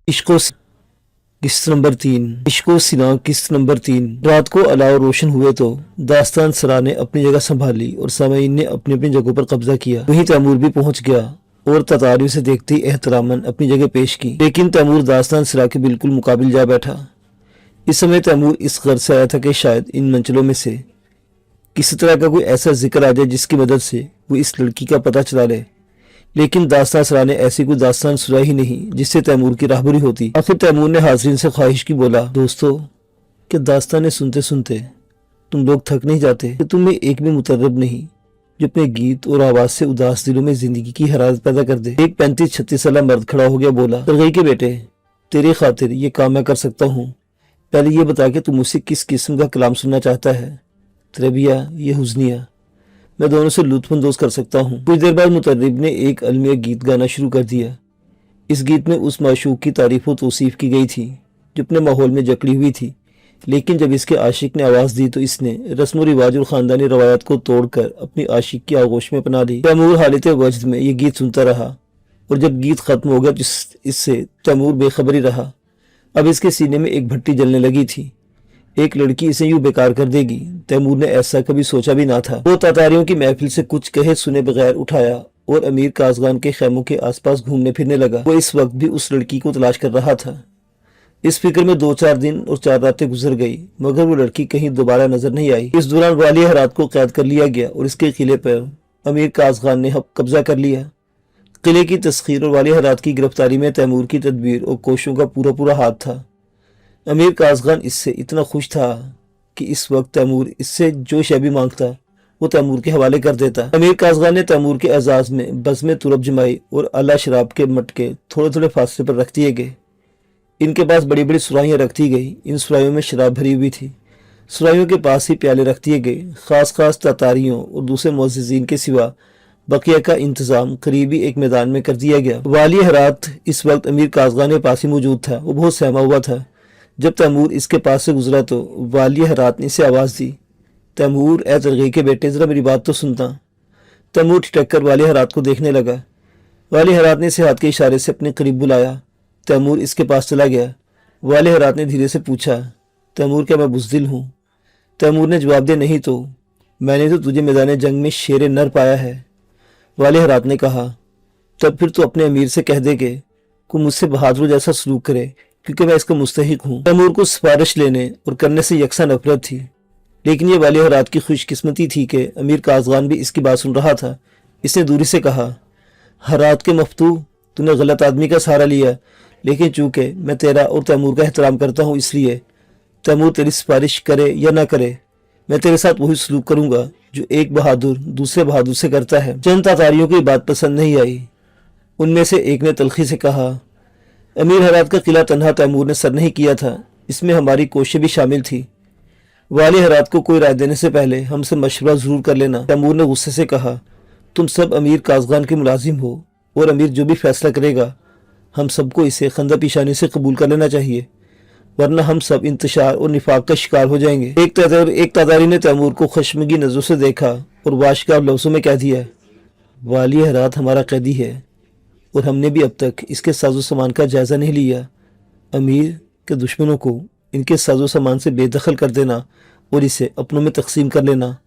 इश्को किस्त नंबर 3। इश्को सिना किस्त नंबर 3। रात को अलाव रोशन हुए तो दास्तान सरा ने अपनी जगह संभाली और सामीन ने अपनी अपनी जगहों पर कब्जा किया। वहीं तैमूर भी पहुंच गया और ततारियों से देखते ही एहतरामन अपनी जगह पेश की, लेकिन तैमूर दास्तान सरा के बिल्कुल मुकाबिल जा बैठा। इस समय तैमूर इस गर्ज से आया था कि शायद इन मंचलों में से किसी तरह का कोई ऐसा जिक्र आ जाए जिसकी मदद से वो इस लड़की का पता चला ले, लेकिन दास्तान सरा ने ऐसी कोई दास्तान सुनाई ही नहीं जिससे तैमूर की राहबरी होती। आखिर तैमूर ने हाज़रीन से ख्वाहिश की बोला, दोस्तों कि दास्तानें सुनते सुनते तुम लोग थक नहीं जाते कि तुम्हें एक भी मुतर्रब नहीं जो अपने गीत और आवाज से उदास दिलों में जिंदगी की हरारत पैदा कर दे। एक 35-36 साल मर्द खड़ा हो गया, बोला, तरगई के बेटे, तेरे खातिर ये काम मैं कर सकता हूँ। पहले ये बता के तू मुझसे किस किस्म का कलाम सुनना चाहता है, तरबिया या हुज़निया? मैं दोनों से लुत्फ़अंदोज़ कर सकता हूँ। कुछ देर बाद मुतर्रिब ने एक अलमिया गीत गाना शुरू कर दिया। इस गीत में उस माशूक की तारीफ व तौसीफ की गई थी जो अपने माहौल में जकड़ी हुई थी, लेकिन जब इसके आशिक ने आवाज़ दी तो इसने रस्म व रिवाज और ख़ानदानी रवायात को तोड़कर अपनी आशिक की आगोश में अपना ली। तैमूर हालत वजद में ये गीत सुनता रहा और जब गीत ख़त्म हो गया तो इससे तैमूर बेखबरी रहा। अब इसके सीने में एक भट्टी जलने लगी थी। एक लड़की इसे यूं बेकार कर देगी, तैमूर ने ऐसा कभी सोचा भी ना था। वो तातारियों की महफिल से कुछ कहे सुने बगैर उठाया और अमीर काज़गान के खैमों के आसपास घूमने फिरने लगा। वो इस वक्त भी उस लड़की को तलाश कर रहा था। इस फिक्र में 2-4 दिन और 4 रातें गुजर गई, मगर वो लड़की कहीं दोबारा नजर नहीं आई। इस दौरान वाली हरात को कैद कर लिया गया और इसके किले पर अमीर काज़गान ने कब्जा कर लिया। किले की तस्खीर और वाली हरात की गिरफ्तारी में तैमूर की तदबीर और कोशिशों का पूरा पूरा हाथ था। अमीर काज़गान इससे इतना खुश था कि इस वक्त तैमूर इससे जो शय भी मांगता वो तैमूर के हवाले कर देता। अमीर काज़गान ने तैमूर के एजाज में बज़्म तुरब जमाई और अला शराब के मटके थोड़े थोड़े फासले पर रख दिए गए। इनके पास बड़ी बड़ी सुराहियाँ रख दी गई। इन सुराहियों में शराब भरी हुई थी। सुराहियों के पास ही प्याले रख दिए गए। खास तातारियों और दूसरे मुअज़्ज़िज़ीन के सिवा बकिया का इंतज़ाम करीबी एक मैदान में कर दिया गया। वाली हरात इस वक्त अमीर काज़गान के पास ही मौजूद था। वो बहुत सहमा हुआ था। जब तैमूर इसके पास से गुजरा तो वाली हरात ने इसे आवाज़ दी, तैमूर, ए तरगई के बेटे, ज़रा मेरी बात तो सुनता। तैमूर ठिठक कर वाली हरात को देखने लगा। वाली हरात ने इसे हाथ के इशारे से अपने करीब बुलाया। तैमूर इसके पास चला गया। वाली हरात ने धीरे से पूछा, तैमूर, क्या मैं बुज़दिल हूँ? तैमूर ने जवाब दिया, नहीं तो मैंने तो तुझे मैदान जंग में शेर नर पाया है। वाली हरात ने कहा, तब फिर तो अपने अमीर से कह दे कि को मुझसे बहादुर जैसा सलूक करे, क्योंकि मैं इसका मुस्तहिक हूँ। तैमूर को सिफारिश लेने और करने से यकसा नफरत थी, लेकिन ये वाली हरात की खुशकिस्मती थी कि अमीर काज़गान भी इसकी बात सुन रहा था। इसने दूरी से कहा, हरात के मफ्तू, तूने गलत आदमी का सहारा लिया, लेकिन चूंकि मैं तेरा और तैमूर का एहतराम करता हूँ, इसलिए तैमूर तेरी सिफारिश करे या ना करे, मैं तेरे साथ वही सलूक करूँगा जो एक बहादुर दूसरे बहादुर से करता है। चंद तातारियों की बात पसंद नहीं आई। उनमें से एक ने तलखी से कहा, अमीर हरात का किला तन्हा तैमूर ने सर नहीं किया था, इसमें हमारी कोशिश भी शामिल थी। वाली हरात को कोई राय देने से पहले हमसे मशवरा ज़रूर कर लेना। तैमूर ने गुस्से से कहा, तुम सब अमीर काज़गान के मुलाजिम हो और अमीर जो भी फैसला करेगा हम सबको इसे खंदा पेशानी से कबूल कर लेना चाहिए, वरना हम सब इंतशार और निफाक का शिकार हो जाएंगे। एक तातारी ने तैमूर को खशमगी नज़रों से देखा और वाशगार लफ्ज़ों में कह दिया, वाली हरात हमारा कैदी है और हमने भी अब तक इसके साजो सामान का जायज़ा नहीं लिया। अमीर के दुश्मनों को इनके साजो सामान से बेदखल कर देना और इसे अपनों में तकसीम कर लेना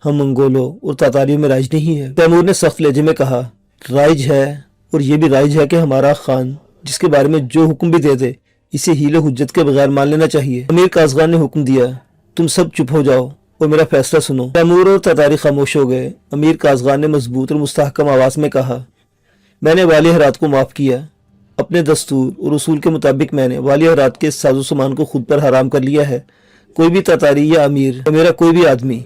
हम मंगोलों और तातारियों में राइज नहीं है। तैमूर ने सख्त लहजे में कहा, राइज है, और ये भी राइज है कि हमारा खान जिसके बारे में जो हुक्म भी दे दे इसे हीले हुज्जत के बगैर मान लेना चाहिए। अमीर काज़गान ने हुक्म दिया, तुम सब चुप हो जाओ और मेरा फैसला सुनो। तैमूर और तातारी खामोश हो गए। अमीर काज़गान ने मजबूत और मुस्तहकम आवाज़ में कहा, मैंने वाली हरात को माफ़ किया। अपने दस्तूर और उसूल के मुताबिक मैंने वाली हरात के साजो सामान को खुद पर हराम कर लिया है। कोई भी तातारी या अमीर या मेरा कोई भी आदमी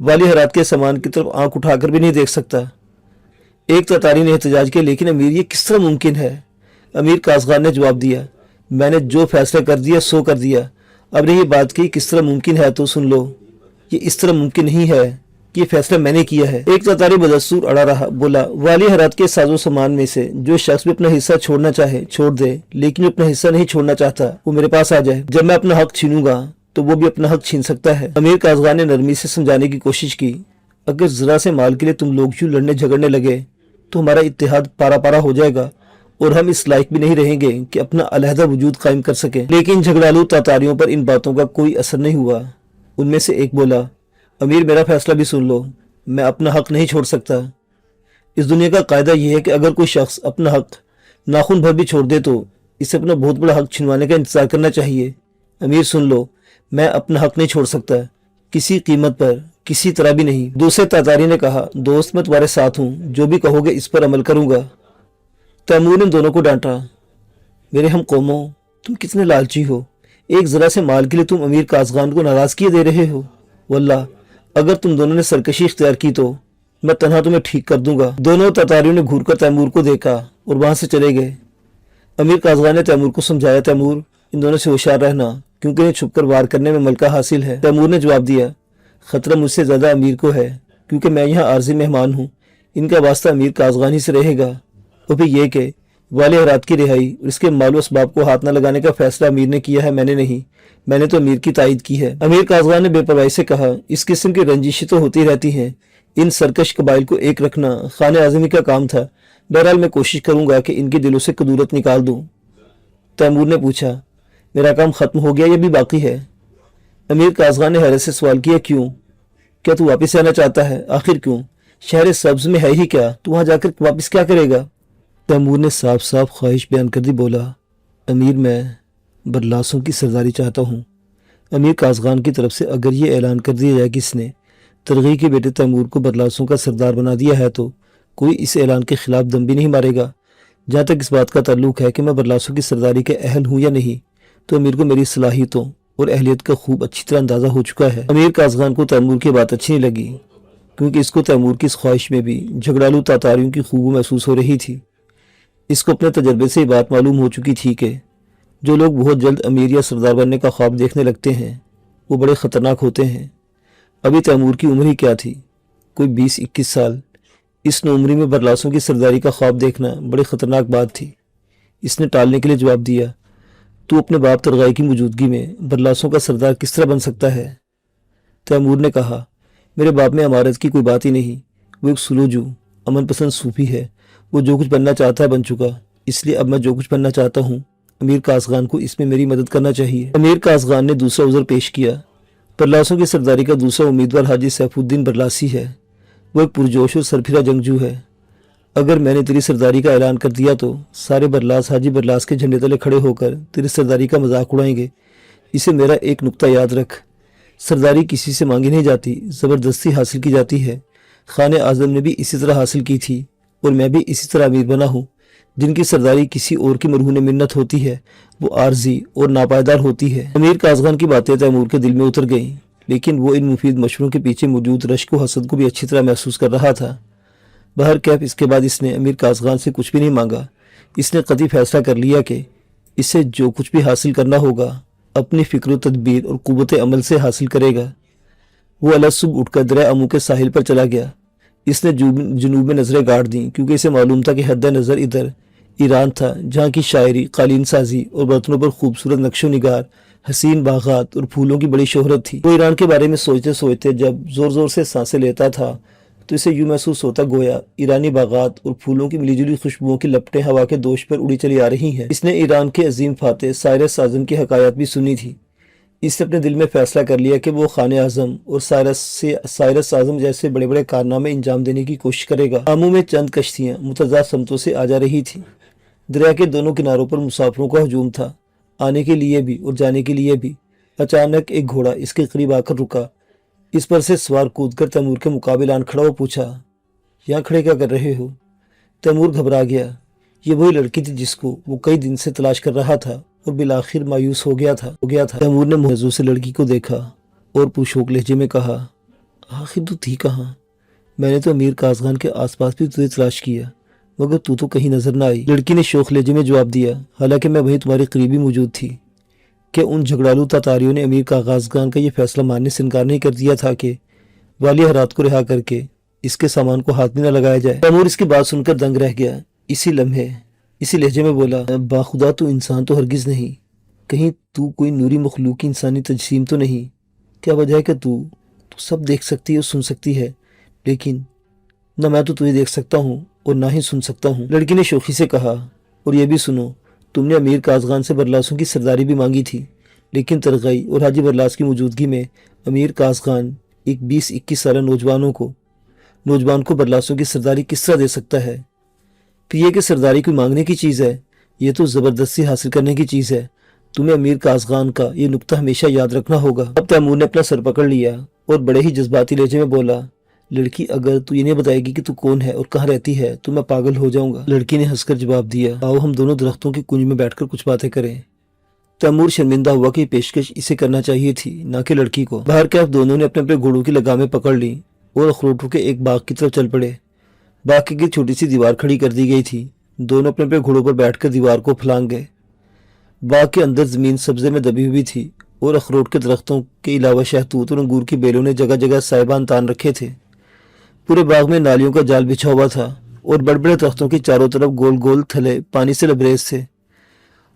वाली हरात के सामान की तरफ आंख उठाकर भी नहीं देख सकता। एक तातारी ने एहतजाज किया, लेकिन अमीर, ये किस तरह मुमकिन है? अमीर काज़गान ने जवाब दिया, मैंने जो फैसला कर दिया सो कर दिया। अब ने ये बात की किस तरह मुमकिन है तो सुन लो, ये इस तरह मुमकिन नहीं है कि ये फैसला मैंने किया है। एक तातारी बदस्तूर अड़ा रहा, बोला, वाली हरात के साजो सामान में से जो शख्स भी अपना हिस्सा छोड़ना चाहे छोड़ दे, लेकिन अपना हिस्सा नहीं छोड़ना चाहता वो मेरे पास आ जाए। जब मैं अपना हक छीनूंगा तो वो भी अपना हक छीन सकता है। अमीर काज़गान ने नरमी से समझाने की कोशिश की, अगर जरा से माल के लिए तुम लोग यूं लड़ने झगड़ने लगे तो हमारा इत्तेहाद पारा पारा हो जाएगा اور ہم اس لائق بھی نہیں رہیں گے کہ اپنا علیحدہ وجود قائم کر سکیں۔ لیکن جھگڑالو تاتاریوں پر ان باتوں کا کوئی اثر نہیں ہوا۔ ان میں سے ایک بولا، امیر میرا فیصلہ بھی سن لو، میں اپنا حق نہیں چھوڑ سکتا۔ اس دنیا کا قاعدہ یہ ہے کہ اگر کوئی شخص اپنا حق ناخن بھر بھی چھوڑ دے تو اسے اپنا بہت بڑا حق چھنوانے کا انتظار کرنا چاہیے۔ امیر سن لو، میں اپنا حق نہیں چھوڑ سکتا، کسی قیمت پر، کسی طرح بھی نہیں۔ دوسرے تاتاری نے کہا، دوست میں تمہارے ساتھ ہوں، جو بھی کہو گے اس پر عمل کروں گا۔ تیمور نے دونوں کو ڈانٹا، میرے ہم قوموں، تم کتنے لالچی ہو، ایک ذرا سے مال کے لیے تم امیر کازغان کو ناراض کیے دے رہے ہو۔ واللہ اگر تم دونوں نے سرکشی اختیار کی تو میں تنہا تمہیں ٹھیک کر دوں گا۔ دونوں تاتاریوں نے گھور کر تیمور کو دیکھا اور وہاں سے چلے گئے۔ امیر کازغان نے تیمور کو سمجھایا، تیمور ان دونوں سے ہوشیار رہنا، کیونکہ انہیں چھپ کر وار کرنے میں ملکہ حاصل ہے۔ تیمور نے جواب دیا، خطرہ مجھ سے زیادہ امیر کو ہے، کیونکہ میں یہاں عارضی مہمان ہوں، ان کا واسطہ امیر کازغان ہی سے رہے گا۔ اور پھر یہ کہ والی ہرات کی رہائی اور اس کے مال و اسباب کو ہاتھ نہ لگانے کا فیصلہ امیر نے کیا ہے، میں نے نہیں، میں نے تو امیر کی تائید کی ہے۔ امیر کازغان نے بے پرواہی سے کہا، اس قسم کی رنجشیں تو ہوتی رہتی ہیں، ان سرکش قبائل کو ایک رکھنا خانِ اعظمی کا کام تھا، بہرحال میں کوشش کروں گا کہ ان کے دلوں سے کدورت نکال دوں۔ تیمور نے پوچھا، میرا کام ختم ہو گیا یا بھی باقی ہے؟ امیر کازغان نے حیرت سے سوال کیا، کیوں؟ کیا تو واپس آنا چاہتا ہے؟ آخر کیوں؟ شہر سبز میں ہے ہی کیا، تو وہاں جا کر واپس کیا کرے گا؟ تیمور نے صاف صاف خواہش بیان کر دی، بولا، امیر میں برلاسوں کی سرداری چاہتا ہوں۔ امیر کازغان کی طرف سے اگر یہ اعلان کر دیا جائے کہ اس نے ترغی کے بیٹے تیمور کو برلاسوں کا سردار بنا دیا ہے تو کوئی اس اعلان کے خلاف دم بھی نہیں مارے گا۔ جہاں تک اس بات کا تعلق ہے کہ میں برلاسوں کی سرداری کے اہل ہوں یا نہیں، تو امیر کو میری صلاحیتوں اور اہلیت کا خوب اچھی طرح اندازہ ہو چکا ہے۔ امیر کازغان کو تیمور کی بات اچھی نہیں لگی، کیونکہ اس کو تیمور کی اس خواہش میں بھی جھگڑالو تاتاریوں کی خوب محسوس ہو رہی تھی۔ اس کو اپنے تجربے سے یہ بات معلوم ہو چکی تھی کہ جو لوگ بہت جلد امیر یا سردار بننے کا خواب دیکھنے لگتے ہیں وہ بڑے خطرناک ہوتے ہیں۔ ابھی تیمور کی عمر ہی کیا تھی، کوئی 20-21 سال۔ اس نوعمری میں برلاسوں کی سرداری کا خواب دیکھنا بڑی خطرناک بات تھی۔ اس نے ٹالنے کے لیے جواب دیا، تو اپنے باپ ترغائی کی موجودگی میں برلاسوں کا سردار کس طرح بن سکتا ہے؟ تیمور نے کہا، میرے باپ میں امارت کی کوئی بات ہی نہیں، وہ ایک سلوجو امن پسند صوفی ہے، وہ جو کچھ بننا چاہتا ہے بن چکا، اس لیے اب میں جو کچھ بننا چاہتا ہوں امیر کازغان کو اس میں میری مدد کرنا چاہیے۔ امیر کازغان نے دوسرا عذر پیش کیا، برلاسوں کی سرداری کا دوسرا امیدوار حاجی سیف الدین برلاسی ہے، وہ ایک پرجوش اور سرپھرا جنگجو ہے۔ اگر میں نے تیری سرداری کا اعلان کر دیا تو سارے برلاس حاجی برلاس کے جھنڈے تلے کھڑے ہو کر تیری سرداری کا مذاق اڑائیں گے۔ اسے میرا ایک نکتہ یاد رکھ، سرداری کسی سے مانگی نہیں جاتی، زبردستی حاصل کی جاتی ہے۔ خانِ اعظم نے بھی اسی طرح حاصل کی تھی، اور میں بھی اسی طرح امیر بنا ہوں۔ جن کی سرداری کسی اور کی مرہون منت ہوتی ہے وہ عارضی اور ناپائیدار ہوتی ہے۔ امیر کازغان کی باتیں تیمور کے دل میں اتر گئیں، لیکن وہ ان مفید مشوروں کے پیچھے موجود رشک و حسد کو بھی اچھی طرح محسوس کر رہا تھا۔ بہرکیف اس کے بعد اس نے امیر کازغان سے کچھ بھی نہیں مانگا۔ اس نے قطعی فیصلہ کر لیا کہ اسے جو کچھ بھی حاصل کرنا ہوگا اپنی فکر و تدبیر اور قوت عمل سے حاصل کرے گا۔ وہ الگ صبح اٹھ کر دریا امو کے ساحل پر چلا گیا۔ اس نے جنوب میں نظریں گاڑ دیں، کیونکہ اسے معلوم تھا کہ حد نظر ادھر ایران تھا، جہاں کی شاعری، قالین سازی اور برتنوں پر خوبصورت نقش و نگار، حسین باغات اور پھولوں کی بڑی شہرت تھی۔ وہ ایران کے بارے میں سوچتے سوچتے جب زور زور سے سانسیں لیتا تھا تو اسے یوں محسوس ہوتا گویا ایرانی باغات اور پھولوں کی ملی جلی خوشبوؤں کی لپٹیں ہوا کے دوش پر اڑی چلی آ رہی ہیں۔ اس نے ایران کے عظیم فاتح سائرس اعظم کی حکایات بھی سنی تھی۔ اس نے اپنے دل میں فیصلہ کر لیا کہ وہ خانِ اعظم اور سائرس اعظم جیسے بڑے بڑے کارنامے انجام دینے کی کوشش کرے گا۔ آمو میں چند کشتیاں متضاد سمتوں سے آ جا رہی تھیں۔ دریا کے دونوں کناروں پر مسافروں کا ہجوم تھا، آنے کے لیے بھی اور جانے کے لیے بھی۔ اچانک ایک گھوڑا اس کے قریب آ کر رکا۔ اس پر سے سوار کود کر تیمور کے مقابل آن کھڑا، وہ پوچھا، یہاں کھڑے کیا کر رہے ہو؟ تیمور گھبرا گیا۔ یہ وہی لڑکی تھی جس کو وہ کئی دن سے تلاش کر رہا تھا اور بالآخر مایوس ہو گیا تھا۔ تیمور نے موضوع سے لڑکی کو دیکھا اور پرشوق لہجے میں کہا، آخر تو تھی کہاں؟ میں نے تو امیر کازغان کے آس پاس بھی تجھے تلاش کیا، مگر تو کہیں نظر نہ آئی۔ لڑکی نے شوخ لہجے میں جواب دیا، حالانکہ میں وہیں تمہاری قریبی موجود تھی۔ کہ ان جھگڑالو تاتاریوں نے امیر کازغان کا یہ فیصلہ ماننے سے انکار نہیں کر دیا تھا کہ والی ہرات کو رہا کر کے اس کے سامان کو ہاتھ بھی نہ لگایا جائے۔ تیمور اس کی بات سن کر دنگ رہ گیا۔ اسی لمحے اسی لہجے میں بولا، باخدا تو انسان تو ہرگز نہیں، کہیں تو کوئی نوری مخلوق کی انسانی تجسیم تو نہیں؟ کیا وجہ ہے کہ تو سب دیکھ سکتی ہے اور سن سکتی ہے، لیکن نہ میں تو تجھے دیکھ سکتا ہوں اور نہ ہی سن سکتا ہوں۔ لڑکی نے شوخی سے کہا، और ये भी सुनो, तुमने अमीर कासगान से बरलासों की सरदारी भी मांगी थी, लेकिन तरगई और हाजी बरलास की मौजूदगी में अमीर कासगान एक 20-21 साल नौजवान को बरलासों की सरदारी किस तरह दे सकता है? फिर ये कि सरदारी कोई मांगने की चीज़ है, ये तो ज़बरदस्ती हासिल करने की चीज़ है। तुम्हें अमीर कासगान का ये नुक्ता हमेशा याद रखना होगा। अब तैमूर ने अपना सर पकड़ लिया और बड़े ही जज्बाती लहजे में बोला, लड़की, अगर तू ये नहीं बताएगी कि तू कौन है और कहाँ रहती है तो मैं पागल हो जाऊंगा। लड़की ने हंसकर जवाब दिया, आओ हम दोनों दरख्तों की कुंज में बैठकर कुछ बातें करें। तैमूर शर्मिंदा हुआ कि पेशकश इसे करना चाहिए थी, ना कि लड़की को। बाहर के अब दोनों ने अपने अपने घोड़ों की लगामें पकड़ ली और अखरोटों के एक बाग की तरफ चल पड़े। बाग की एक छोटी सी दीवार खड़ी कर दी गई थी। दोनों अपने अपने घोड़ों पर बैठकर दीवार को फलांग गए। बाग के अंदर जमीन सब्जे में दबी हुई थी और अखरोट के दरख्तों के अलावा शहतूत और अंगूर की बेलों ने जगह जगह साहिबान तान रखे थे। पूरे बाग में नालियों का जाल बिछा हुआ था और बड़े बड़े दरख्तों की चारों तरफ गोल गोल थले पानी से लबरेज थे।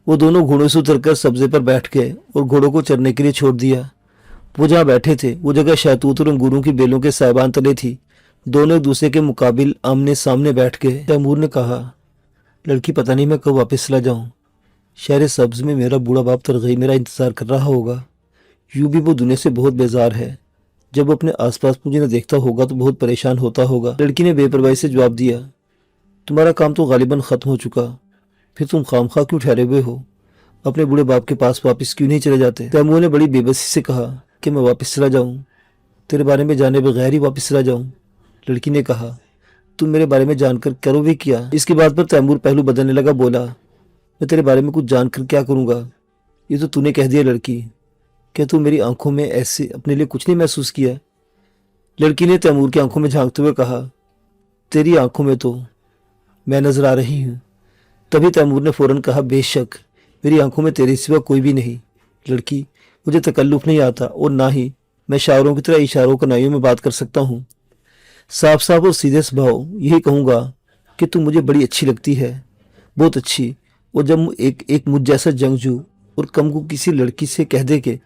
वो दोनों घोड़ों से उतरकर सब्जे पर बैठ गए और घोड़ों को चरने के लिए छोड़ दिया। वो जहाँ बैठे थे वो जगह शहतूत और अंगूरों की बेलों के साहिबान तले थी। दोनों एक दूसरे के मुकाबिल आमने सामने बैठ गए। तैमूर ने कहा, लड़की, पता नहीं मैं कब वापस चला जाऊं। शहर सब्ज में मेरा बूढ़ा बाप तरगई मेरा इंतजार कर रहा होगा। यूं भी वो दुनिया से बहुत बेजार है। जब वो अपने आसपास मुझे न देखता होगा तो बहुत परेशान होता होगा। लड़की ने बेपरवाही से जवाब दिया, तुम्हारा काम तो गालिबन खत्म हो चुका, फिर तुम खामखा क्यों ठहरे हुए हो? अपने बूढ़े बाप के पास वापस क्यों नहीं चले जाते? तैमूर ने बड़ी बेबसी से कहा कि मैं वापस चला जाऊं, तेरे बारे में जाने बगैर ही वापस चला जाऊं। लड़की ने कहा, तुम मेरे बारे में जानकर करोगे क्या? इसकी बात पर तैमूर पहलू बदलने लगा। बोला, मैं तेरे बारे में कुछ जानकर क्या करूंगा? ये तो तूने कह दिया। लड़की, क्या तू मेरी आंखों में ऐसे अपने लिए कुछ नहीं महसूस किया? लड़की ने तैमूर की आंखों में झांकते हुए कहा, तेरी आंखों में तो मैं नजर आ रही हूँ। तभी तैमूर ने फौरन कहा, बेशक मेरी आंखों में तेरे सिवा कोई भी नहीं। लड़की, मुझे तकल्लुफ नहीं आता और ना ही मैं शायरों की तरह इशारों कनाइयों में बात कर सकता हूँ। साफ साफ और सीधे स्वभाव यही कहूँगा कि तू मुझे बड़ी अच्छी लगती है, बहुत अच्छी। और जब एक मुझ जैसा जंगजू और कम को किसी लड़की से कह दे कि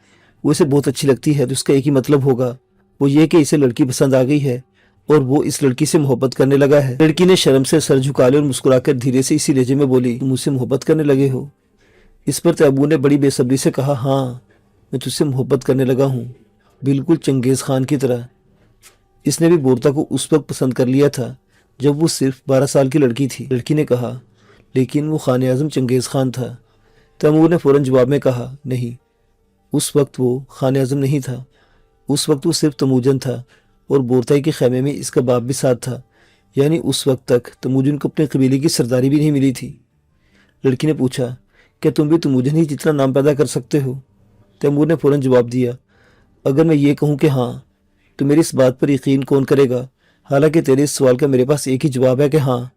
वो इसे बहुत अच्छी लगती है तो उसका एक ही मतलब होगा, वो ये कि इसे लड़की पसंद आ गई है और वो इस लड़की से मोहब्बत करने लगा है। लड़की ने शर्म से सर झुका लिया और मुस्कुराकर धीरे से इसी लहजे में बोली, तुम मुझसे मोहब्बत करने लगे हो? इस पर तैमूर ने बड़ी बेसब्री से कहा, हाँ, मैं तुझसे मोहब्बत करने लगा हूँ, बिल्कुल चंगेज़ खान की तरह। इसने भी बोरता को उस वक्त पसंद कर लिया था जब वो सिर्फ 12 साल की लड़की थी। लड़की ने कहा, लेकिन वो खान आज़म चंगेज़ खान था। तैमूर ने फौरन जवाब में कहा, नहीं, उस वक्त वो खान आज़म नहीं था, उस वक्त वो सिर्फ तमूजन था और बोरताई के खैमे में इसका बाप भी साथ था। यानी उस वक्त तक तमूजन को अपने कबीले की सरदारी भी नहीं मिली थी। लड़की ने पूछा, क्या तुम भी तमूजन ही जितना नाम पैदा कर सकते हो? तैमूर ने फौरन जवाब दिया, अगर मैं ये कहूँ कि हाँ, तो मेरी इस बात पर यकीन कौन करेगा? हालांकि तेरे इस सवाल का मेरे पास एक ही जवाब है कि हाँ,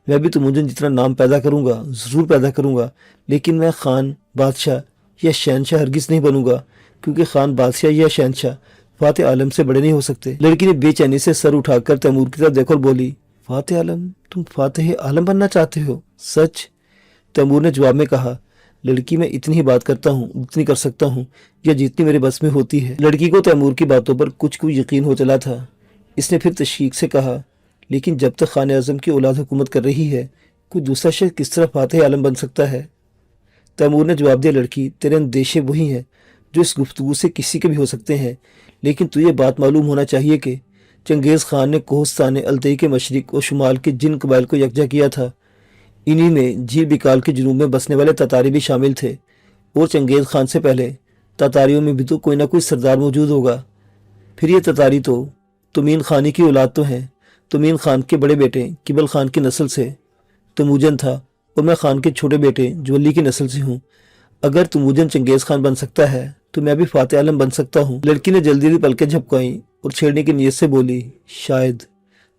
मैं भी तमूजन जितना नाम पैदा करूँगा, ज़रूर पैदा करूँगा, लेकिन मैं खान, बादशाह या शहनशाह हरगिज़ नहीं बनूंगा, क्योंकि खान, बादशाह या शहनशाह फाते आलम से बड़े नहीं हो सकते। लड़की ने बेचैनी से सर उठाकर तैमूर की तरफ देखकर बोली, फाते आलम? तुम फाते आलम बनना चाहते हो? सच? तैमूर ने जवाब में कहा, लड़की, मैं इतनी ही बात करता हूँ जितनी कर सकता हूँ या जितनी मेरे बस में होती है। लड़की को तैमूर की बातों पर कुछ यकीन हो चला था। इसने फिर तशकीक से कहा, लेकिन जब तक खान आज़म की औलाद हुकूमत कर रही है, कोई दूसरा शख्स किस तरह फातह आलम बन सकता है? तैमूर ने जवाब दिया, लड़की, तेरे अंदेशे वही हैं जो इस गुफ्तगू से किसी के भी हो सकते हैं, लेकिन तुझे बात मालूम होना चाहिए कि चंगेज़ खान ने कोहस्तान अलतई के मशरिक और शुमाल के जिन कबाइल को यकजा किया था, इन्हीं में झील बिकाल के जुनूब में बसने वाले ततारी भी शामिल थे। और चंगेज़ खान से पहले ततारियों में भी तो कोई ना कोई सरदार मौजूद होगा। फिर ये ततारी तो तुमीन खानी की औलाद तो हैं। तुमीन खान के बड़े बेटे किबल खान की नस्ल से तमूजन था और मैं खान के छोटे बेटे ज्वली की नस्ल से हूँ। अगर तमूजन चंगेज़ खान बन सकता है तो मैं भी फातह आलम बन सकता हूँ। लड़की ने जल्दी जल्दी पलकें झपकाई और छेड़ने की नीयत से बोली, शायद।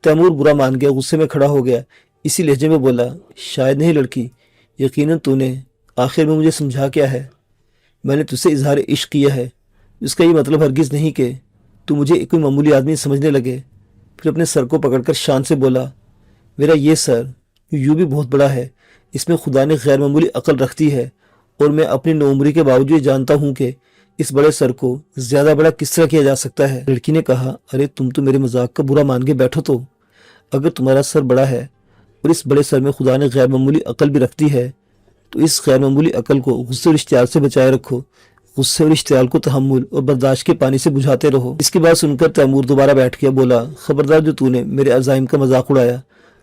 तैमूर बुरा मान गया, गुस्से में खड़ा हो गया। इसी लहजे में बोला, शायद नहीं लड़की, यकीनन तूने आखिर में मुझे समझा क्या है। मैंने तुझसे इजहार इश्क किया है, इसका ये मतलब हरगिज़ नहीं कि तू मुझे कोई मामूली आदमी समझने लगे। फिर अपने सर को पकड़कर शान से बोला, मेरा ये सर यूँ भी बहुत बड़ा है, इसमें खुदा ने गैर मामूली अकल रखती है और मैं अपनी नौमरी के बावजूद जानता हूँ कि इस बड़े सर को ज़्यादा बड़ा किस तरह किया जा सकता है। लड़की ने कहा, अरे तुम तो मेरे मजाक का बुरा मान के बैठो। तो अगर तुम्हारा सर बड़ा है اور اس بڑے سر میں خدا نے غیر معمولی عقل بھی رکھ دی ہے، تو اس غیر معمولی عقل کو غصے اور اشتعال سے بچائے رکھو، غصے اور اشتعال کو تحمل اور برداشت کے پانی سے بجھاتے رہو۔ اس کی بات سن کر تیمور دوبارہ بیٹھ گیا، بولا خبردار جو تو نے میرے عزائم کا مذاق اڑایا،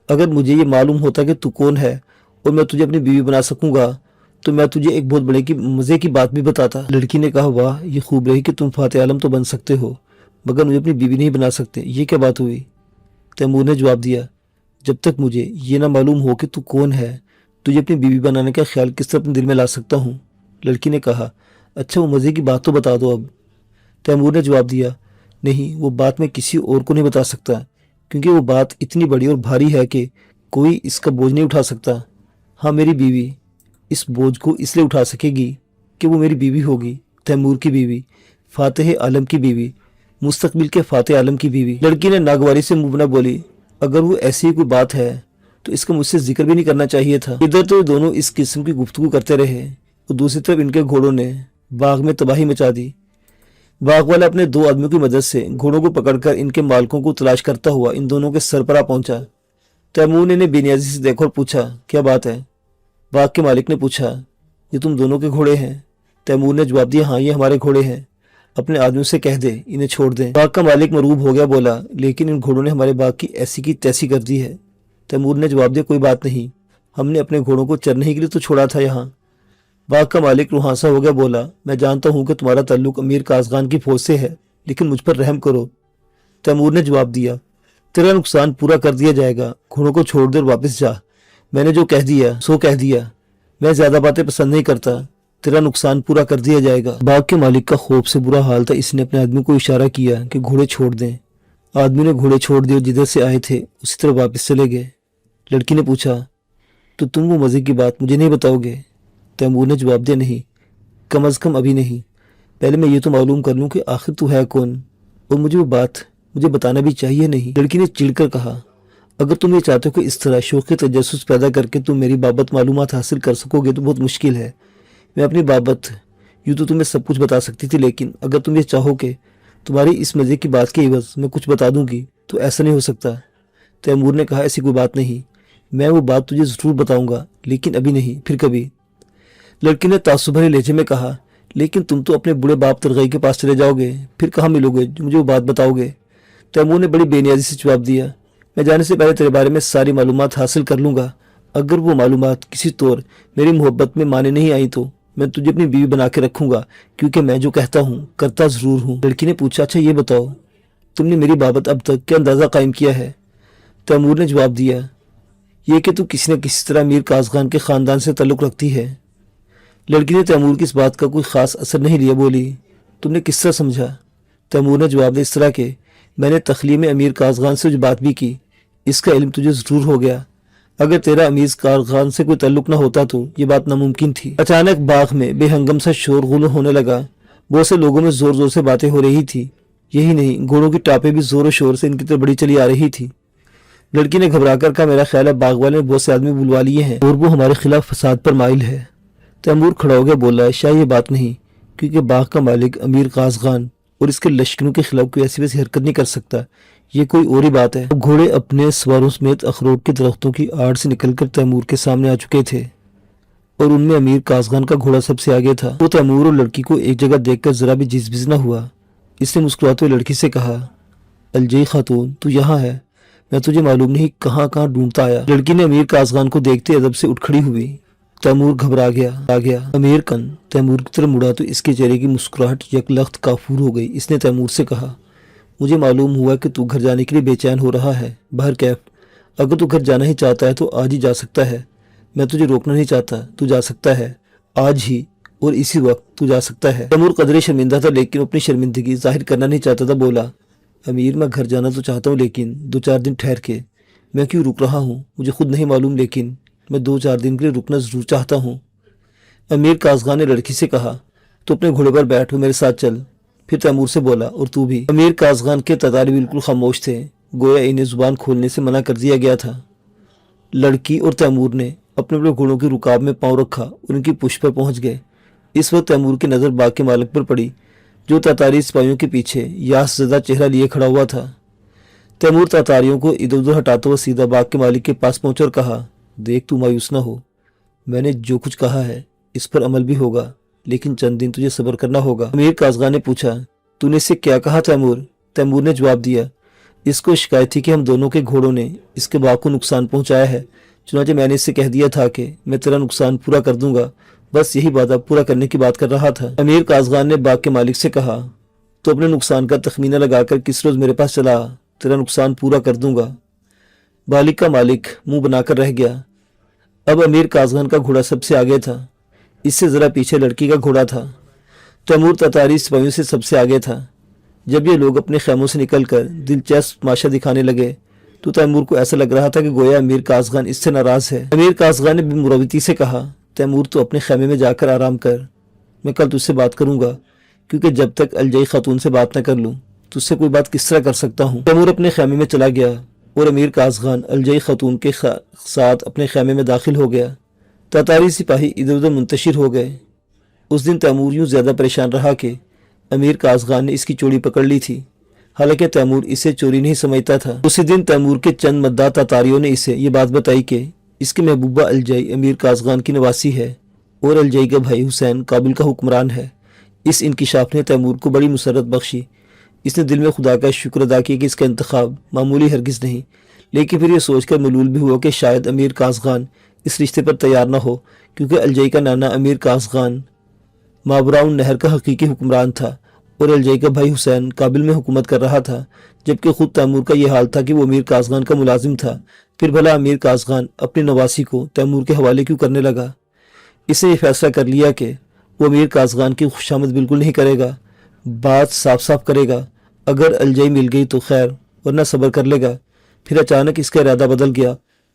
اگر مجھے یہ معلوم ہوتا کہ تو کون ہے اور میں تجھے اپنی بیوی بنا سکوں گا تو میں تجھے ایک بہت بڑے مزے کی بات بھی بتاتا۔ لڑکی نے کہا واہ، یہ خوب رہی کہ تم فاتح عالم تو بن سکتے ہو مگر مجھے اپنی بیوی نہیں بنا سکتے، یہ کیا بات ہوئی؟ تیمور نے جواب دیا جب تک مجھے یہ نہ معلوم ہو کہ تو کون ہے تجھے اپنی بیوی بنانے کا خیال کس طرح اپنے دل میں لا سکتا ہوں؟ لڑکی نے کہا اچھا وہ مزے کی بات تو بتا دو اب۔ تیمور نے جواب دیا نہیں، وہ بات میں کسی اور کو نہیں بتا سکتا کیونکہ وہ بات اتنی بڑی اور بھاری ہے کہ کوئی اس کا بوجھ نہیں اٹھا سکتا۔ ہاں میری بیوی اس بوجھ کو اس لیے اٹھا سکے گی کہ وہ میری بیوی ہوگی، تیمور کی بیوی، فاتح عالم کی بیوی، مستقبل کے فاتح عالم کی بیوی۔ لڑکی نے ناگواری سے منہ بنا بولی اگر وہ ایسی ہی کوئی بات ہے تو اس کا مجھ سے ذکر بھی نہیں کرنا چاہیے تھا۔ ادھر تو دونوں اس قسم کی گفتگو کرتے رہے اور دوسری طرف ان کے گھوڑوں نے باغ میں تباہی مچا دی۔ باغ والا اپنے دو آدمیوں کی مدد سے گھوڑوں کو پکڑ کر ان کے مالکوں کو تلاش کرتا ہوا ان دونوں کے سر پر آ پہنچا۔ تیمور نے انہیں بے نیازی سے دیکھا اور پوچھا کیا بات ہے؟ باغ کے مالک نے پوچھا یہ تم دونوں کے گھوڑے ہیں؟ تیمور نے جواب دیا ہاں یہ ہمارے گھوڑے ہیں، اپنے آدمیوں سے کہہ دے انہیں چھوڑ دیں۔ باغ کا مالک مروب ہو گیا، بولا لیکن ان گھوڑوں نے ہمارے باغ کی ایسی کی تیسی کر دی ہے۔ تیمور نے جواب دیا کوئی بات نہیں، ہم نے اپنے گھوڑوں کو چرنے کے لیے تو چھوڑا تھا یہاں۔ باغ کا مالک روحانسا ہو گیا، بولا میں جانتا ہوں کہ تمہارا تعلق امیر کازغان کی فوج سے ہے لیکن مجھ پر رحم کرو۔ تیمور نے جواب دیا تیرا نقصان پورا کر دیا جائے گا، گھوڑوں کو چھوڑ دے اور واپس جا، میں نے جو کہہ دیا سو کہہ دیا، میں زیادہ باتیں پسند نہیں کرتا، تیرا نقصان پورا کر دیا جائے گا۔ باغ کے مالک کا خوف سے برا حال تھا، اس نے اپنے آدمی کو اشارہ کیا کہ گھوڑے چھوڑ دیں۔ آدمی نے گھوڑے چھوڑ دیے اور جدھر سے آئے تھے اسی طرح واپس چلے گئے۔ لڑکی نے پوچھا تو تم وہ مزے کی بات مجھے نہیں بتاؤ گے؟ تیمور نے جواب دیا نہیں، کم از کم ابھی نہیں، پہلے میں یہ تو معلوم کر لوں کہ آخر تو ہے کون، اور مجھے وہ بات مجھے بتانا بھی چاہیے نہیں۔ لڑکی نے چڑ کر کہا اگر تم یہ چاہتے ہو کہ اس طرح شوق تجسس پیدا کر کے تم میری بابت معلومات حاصل کر سکو گے تو بہت مشکل ہے۔ میں اپنی بابت یوں تو تمہیں سب کچھ بتا سکتی تھی لیکن اگر تم یہ چاہو کہ تمہاری اس مزے کی بات کے عوض میں کچھ بتا دوں گی تو ایسا نہیں ہو سکتا۔ تیمور نے کہا ایسی کوئی بات نہیں، میں وہ بات تجھے ضرور بتاؤں گا لیکن ابھی نہیں، پھر کبھی۔ لڑکی نے تعصب بھرے لہجے میں کہا لیکن تم تو اپنے بوڑھے باپ ترغائی کے پاس چلے جاؤ گے، پھر کہاں ملو گے جو مجھے وہ بات بتاؤ گے؟ تیمور نے بڑی بے نیازی سے جواب دیا میں جانے سے پہلے تیرے بارے میں ساری معلومات حاصل کر لوں گا، اگر وہ معلومات کسی طور میری محبت میں مانے نہیں آئی تو میں تجھے اپنی بیوی بنا کے رکھوں گا کیونکہ میں جو کہتا ہوں کرتا ضرور ہوں۔ لڑکی نے پوچھا اچھا یہ بتاؤ تم نے میری بابت اب تک کیا اندازہ قائم کیا ہے؟ تیمور نے جواب دیا یہ کہ تو کسی نہ کسی طرح میر کازغان کے خاندان سے تعلق رکھتی ہے۔ لڑکی نے تیمور کی اس بات کا کوئی خاص اثر نہیں لیا، بولی تم نے کس طرح سمجھا؟ تیمور نے جواب دیا اس طرح کہ میں نے تخلیہ میں امیر کازغان سے جو بات بھی کی اس کا علم تجھے ضرور ہو گیا، اگر تیرا امیر کازغان سے کوئی تعلق نہ ہوتا تو یہ بات ناممکن تھی۔ اچانک باغ میں بے ہنگم سا شور غل ہونے لگا، بہت سے لوگوں میں زور زور سے باتیں ہو رہی تھی، یہی نہیں گھوڑوں کی ٹاپیں بھی زور و شور سے ان کی طرف بڑی چلی آ رہی تھی۔ لڑکی نے گھبرا کر کہا میرا خیال ہے باغ والے نے بہت سے آدمی بلوا لیے ہیں اور وہ ہمارے خلاف فساد پر مائل ہے۔ تیمور کھڑا ہو گیا، بولا شاید یہ بات نہیں، کیونکہ باغ کا مالک امیر کازغان اور اس کے لشکروں کے خلاف کوئی ایسی ویسی حرکت نہیں کر سکتا، یہ کوئی اور ہی بات ہے۔ گھوڑے اپنے سواروں سمیت اخروٹ کے درختوں کی آڑ سے نکل کر تیمور کے سامنے آ چکے تھے اور ان میں امیر کازغان کا گھوڑا سب سے آگے تھا۔ وہ تیمور اور لڑکی کو ایک جگہ دیکھ کر ذرا بھی جزبز نہ ہوا، اس نے مسکراتے ہوئے لڑکی سے کہا الجئی خاتون تو یہاں ہے، میں تجھے معلوم نہیں کہاں کہاں ڈھونڈتا آیا۔ لڑکی نے امیر کازغان کو دیکھتے ادب سے اٹھ کھڑی ہوئی۔ تیمور گھبرا گیا۔ امیر کن تیمور کی طرف مڑا تو اس کے چہرے کی مسکراہٹ یک لخت کافور ہو گئی۔ اس نے تیمور سے کہا مجھے معلوم ہوا کہ تو گھر جانے کے لیے بے چین ہو رہا ہے، بہرکیف اگر تو گھر جانا ہی چاہتا ہے تو آج ہی جا سکتا ہے، میں تجھے روکنا نہیں چاہتا، تو جا سکتا ہے آج ہی اور اسی وقت تو جا سکتا ہے۔ تیمور قدرے شرمندہ تھا لیکن اپنی شرمندگی ظاہر کرنا نہیں چاہتا تھا، بولا امیر میں گھر جانا تو چاہتا ہوں لیکن 2-4 دن ٹھہر کے، میں کیوں رک رہا ہوں مجھے خود نہیں معلوم لیکن میں 2-4 دن کے لیے رکنا ضرور چاہتا ہوں۔ امیر کازغان نے لڑکی سے کہا تو اپنے گھوڑے پر بیٹھ میرے ساتھ چل، پھر تیمور سے بولا اور تو بھی۔ امیر کازغان کے تتاری بالکل خاموش تھے، گویا انہیں زبان کھولنے سے منع کر دیا گیا تھا۔ لڑکی اور تیمور نے اپنے اپنے گھوڑوں کی رکاب میں پاؤں رکھا اور ان کی پشت پر پہنچ گئے۔ اس وقت تیمور کی نظر باغ کے مالک پر پڑی جو تتاری سپاہیوں کے پیچھے یاس زدہ چہرہ لیے کھڑا ہوا تھا۔ तैमूर तातारियों को इधर उधर हटाता हुआ सीधा बाग के मालिक के पास पहुंचा और कहा, देख तू मायूस ना हो, मैंने जो कुछ कहा है इस पर अमल भी होगा, लेकिन चंद दिन तुझे सब्र करना होगा। अमीर काज़गान ने पूछा, तूने इससे क्या कहा तैमूर? तैमूर ने जवाब दिया, इसको शिकायत थी कि हम दोनों के घोड़ों ने इसके बाग को नुकसान पहुंचाया है, चुनांचे मैंने इससे कह दिया था कि मैं तेरा नुकसान पूरा कर दूंगा, बस यही वादा पूरा करने की बात कर रहा था। अमीर काज़गान ने बाग के मालिक से कहा, तो अपने नुकसान का तखमीना लगाकर किस रोज मेरे पास चला, तेरा नुकसान पूरा कर दूंगा। बालिक का मालिक मुंह बनाकर रह गया। अब अमीर काज़गान का घोड़ा सबसे आगे था, इससे जरा पीछे लड़की का घोड़ा था। तैमूर तातारी सिपाहियों से सबसे आगे था। जब ये लोग अपने खैमों से निकलकर दिलचस्प तमाशा दिखाने लगे तो तैमूर को ऐसा लग रहा था कि गोया अमीर काज़गान इससे नाराज है। अमीर काज़गान ने मुरवती से कहा, तैमूर तो अपने खैमे में जाकर आराम कर, मैं कल तुझसे बात करूंगा, क्योंकि जब तक अलजई खातून से बात न कर लूँ तुझसे कोई बात किस तरह कर सकता हूँ। तैमूर अपने खैमे में चला गया और अमीर काज़गान अलजई खातून के साथ अपने खैमे में दाखिल हो गया। तातारी सिपाही इधर उधर मुंतशिर हो गए। उस दिन तैमूर यूँ ज़्यादा परेशान रहा कि अमीर काज़गान ने इसकी चोरी पकड़ ली थी, हालांकि तैमूर इसे चोरी नहीं समझता था। उसी दिन तैमूर के चंद मद्दाह तातारियों ने इसे ये बात बताई कि इसकी महबूबा अलजई अमीर काज़गान की नवासी है और अलजई का भाई हुसैन काबिल का हुक्मरान है। इस इंकिशाफ ने तैमूर को बड़ी मुसरत बख्शी। इसने दिल में खुदा का शुक्र अदा किया कि इसका इंतखाब मामूली हरगिज़ नहीं, लेकिन फिर यह सोचकर मलूल भी हुआ कि शायद अमीर काज़गान इस रिश्ते पर तैयार न हो, क्योंकि अलजई का नाना अमीर काज़गान माबराउन नहर का हकीकी हुक्मरान था और अलजई का भाई हुसैन काबिल में हुकूमत कर रहा था, जबकि खुद तैमूर का यह हाल था कि वो अमीर काज़गान का मुलाजिम था। फिर भला अमीर काज़गान अपनी नवासी को तैमूर के हवाले क्यों करने लगा? इसने यह फैसला कर लिया कि वो अमीर काज़गान की खुशामद बिल्कुल नहीं करेगा, बात साफ साफ करेगा। अगर अलजई मिल गई तो खैर, वरना सब्र कर लेगा। फिर अचानक इसका इरादा बदल गया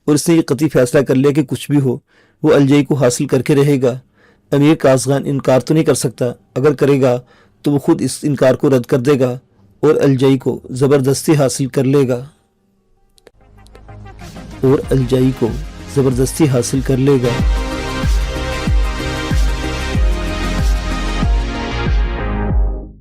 और इसने ये कतई फैसला कर लिया कि कुछ भी हो वो अलजई को हासिल करके रहेगा। अमीर काज़गान इनकार तो नहीं कर सकता, अगर करेगा तो वो खुद इस इनकार को रद्द कर देगा और अलजई को ज़बरदस्ती हासिल कर लेगा।